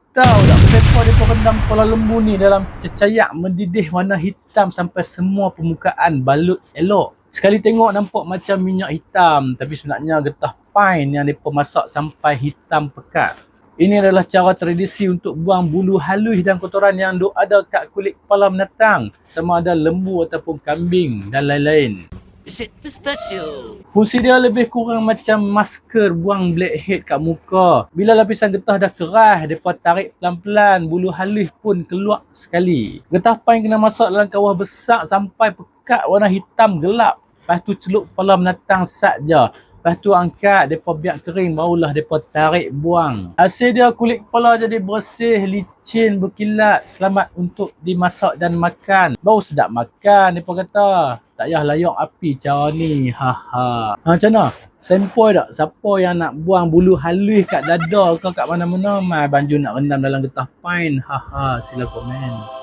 Tahu tak kenapa dia rendam kepala lembu ni dalam cecayak mendidih warna hitam sampai semua permukaan balut elok. Sekali tengok nampak macam minyak hitam, tapi sebenarnya getah pine yang mereka masak sampai hitam pekat. Ini adalah cara tradisi untuk buang bulu halus dan kotoran yang duk ada kat kulit kepala binatang, sama ada lembu ataupun kambing dan lain-lain. Fungsi dia lebih kurang macam masker buang blackhead kat muka. Bila lapisan getah dah keras, mereka tarik pelan-pelan, bulu halus pun keluar sekali. Getah pine kena masak dalam kawah besar sampai pekat warna hitam gelap. Lepas tu celup kepala binatang saja. Lepas tu angkat, mereka biar kering, barulah mereka tarik buang. Hasil dia kulit kepala jadi bersih, licin, berkilat, selamat untuk dimasak dan makan. Baru sedap makan, mereka kata. Tak payah layak api cara ni. Macam mana? Sempoi tak? Siapa yang nak buang bulu halus kat dada ke kat mana-mana, mai banjur nak rendam dalam getah pine. Sila komen.